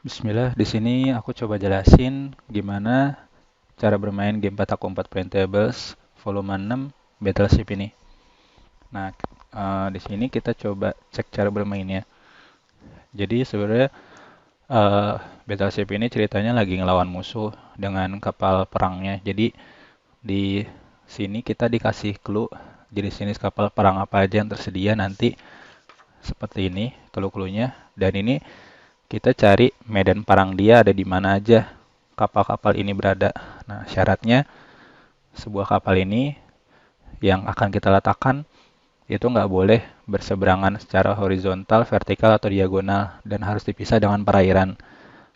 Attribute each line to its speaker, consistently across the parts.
Speaker 1: Bismillah, di sini aku coba jelasin gimana cara bermain game Petak Umpet Printables volume 6 Battleship ini. Nah, di sini kita coba cek cara bermainnya. Jadi sebenarnya eh, Battleship ini ceritanya lagi ngelawan musuh dengan kapal perangnya. Jadi di sini kita dikasih clue jenis-jenis kapal perang apa aja yang tersedia nanti seperti ini clue-cluenya. Dan ini kita cari medan perang dia ada di mana aja kapal-kapal ini berada. Nah, syaratnya sebuah kapal ini yang akan kita letakkan itu nggak boleh berseberangan secara horizontal, vertikal, atau diagonal dan harus dipisah dengan perairan.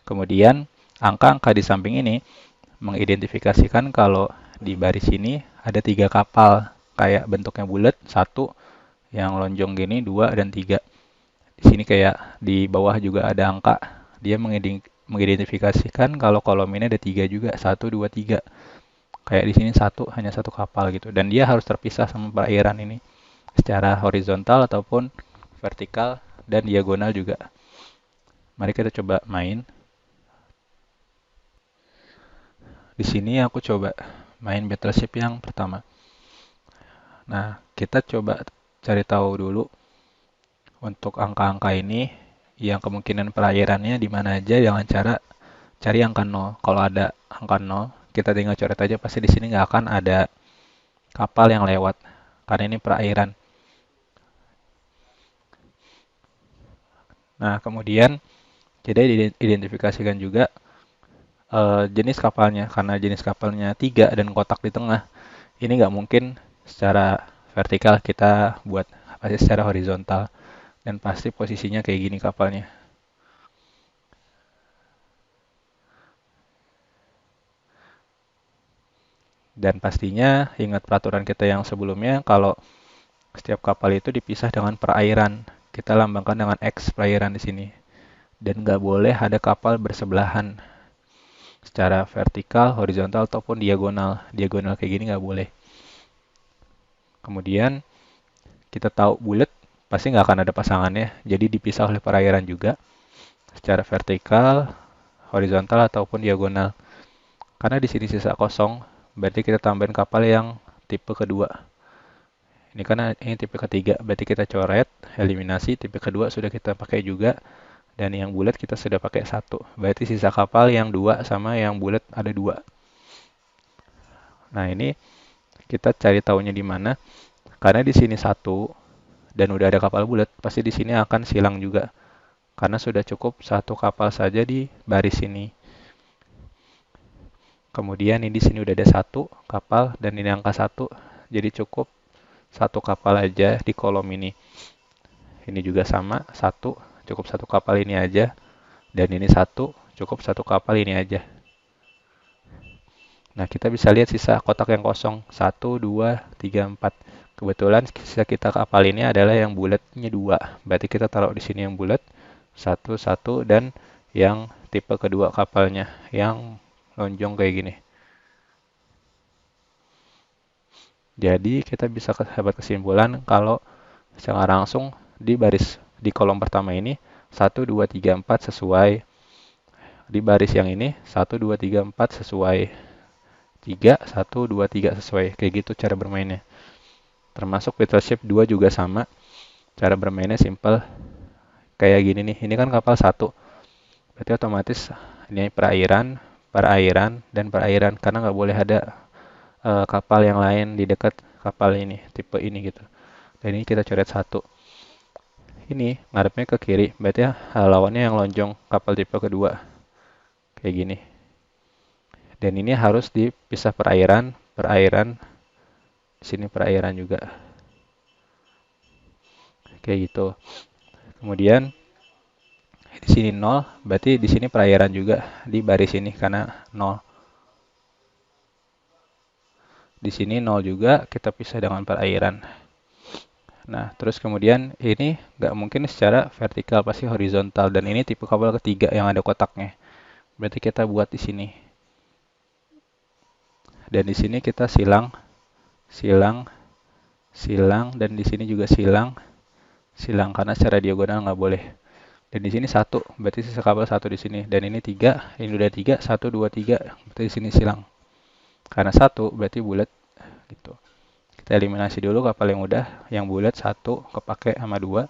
Speaker 1: Kemudian, angka-angka di samping ini mengidentifikasikan kalau di baris ini ada tiga kapal kayak bentuknya bulat, satu yang lonjong gini, dua dan tiga. Di sini kayak di bawah juga ada angka. Dia mengidentifikasikan kalau kolom ini ada tiga juga, satu, dua, tiga. Kayak di sini satu, hanya satu kapal gitu. Dan dia harus terpisah sama perairan ini secara horizontal ataupun vertikal dan diagonal juga. Mari kita coba main. Di sini aku coba main battleship yang pertama. Nah, kita coba cari tahu dulu untuk angka-angka ini yang kemungkinan perairannya di mana aja dengan cara cari angka 0. Kalau ada angka 0, kita tinggal coret aja pasti di sini nggak akan ada kapal yang lewat karena ini perairan. Nah, kemudian kita identifikasikan juga jenis kapalnya karena jenis kapalnya tiga dan kotak di tengah. Ini nggak mungkin secara vertikal kita buat pasti secara horizontal dan pasti posisinya kayak gini kapalnya. Dan pastinya ingat peraturan kita yang sebelumnya kalau setiap kapal itu dipisah dengan perairan. Kita lambangkan dengan X perairan di sini. Dan nggak boleh ada kapal bersebelahan secara vertikal, horizontal, ataupun diagonal. Diagonal kayak gini nggak boleh. Kemudian kita tahu bulat pasti nggak akan ada pasangannya. Jadi dipisah oleh perairan juga secara vertikal, horizontal, ataupun diagonal. Karena di sini sisa kosong, berarti kita tambahin kapal yang tipe kedua. Ini karena ini tipe ketiga, berarti kita coret, eliminasi, tipe kedua sudah kita pakai juga, dan yang bulat kita sudah pakai satu. Berarti sisa kapal yang dua sama yang bulat ada dua. Nah ini kita cari tahunya di mana, karena di sini satu dan udah ada kapal bulat, pasti di sini akan silang juga. Karena sudah cukup satu kapal saja di baris ini. Kemudian ini di sini udah ada satu kapal dan ini angka satu, jadi cukup satu kapal aja di kolom ini. Ini juga sama, satu, cukup satu kapal ini aja. Dan ini satu, cukup satu kapal ini aja. Nah, kita bisa lihat sisa kotak yang kosong. Satu, dua, tiga, empat. Kebetulan sisa kita kapal ini adalah yang bulatnya dua. Berarti kita taruh di sini yang bulat. Satu, satu, dan yang tipe kedua kapalnya. Yang lonjong kayak gini. Jadi kita bisa dapat kesimpulan kalau secara langsung di baris di kolom pertama ini satu 2 3 4 sesuai. Di baris yang ini satu 2 3 4 sesuai. 3 1 2 3 sesuai. Kayak gitu cara bermainnya. Termasuk Battleship 2 juga sama. Cara bermainnya simple. Kayak gini nih. Ini kan kapal satu. Berarti otomatis ini perairan, perairan, dan perairan. Karena nggak boleh ada kapal yang lain di dekat kapal ini. Tipe ini gitu. Dan ini kita coret satu. Ini ngadepnya ke kiri. Berarti ya lawannya yang lonjong kapal tipe kedua. Kayak gini. Dan ini harus dipisah perairan, perairan, di sini perairan juga. Kayak gitu. Kemudian di sini 0, berarti di sini perairan juga di baris ini karena 0. Di sini 0 juga kita pisah dengan perairan. Nah, terus kemudian ini nggak mungkin secara vertikal, pasti horizontal. Dan ini tipe kabel ketiga yang ada kotaknya. Berarti kita buat di sini. Dan di sini kita silang, silang, silang, dan di sini juga silang, silang karena secara diagonal nggak boleh. Dan di sini 1, berarti sisa kabel 1 di sini. Dan ini 3, ini udah 3, 1, 2, 3, berarti di sini silang. Karena 1 berarti bulat gitu. Kita eliminasi dulu kabel yang udah, yang bulat 1 kepake sama 2.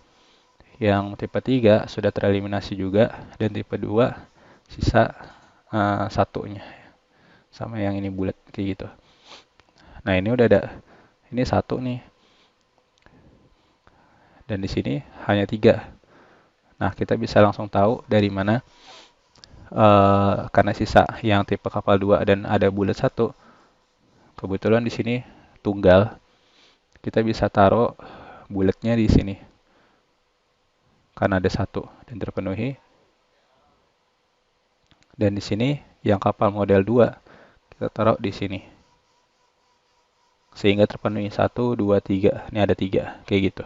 Speaker 1: Yang tipe 3 sudah tereliminasi juga, dan tipe 2 sisa satunya sama yang ini bulat kayak gitu. Nah, ini udah ada, ini 1 nih. Dan di sini hanya 3. Nah, kita bisa langsung tahu dari mana karena sisa yang tipe kapal 2 dan ada bulat 1. Kebetulan di sini tunggal. Kita bisa taruh bulatnya di sini. Karena ada 1 dan terpenuhi. Dan di sini yang kapal model 2 kita taruh di sini. Sehingga terpenuhi 1, 2, 3. Ini ada 3 kayak gitu.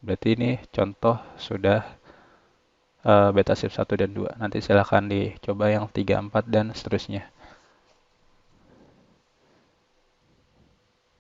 Speaker 1: Berarti ini contoh sudah beta shift 1 dan 2. Nanti silahkan dicoba yang 3, 4 dan seterusnya.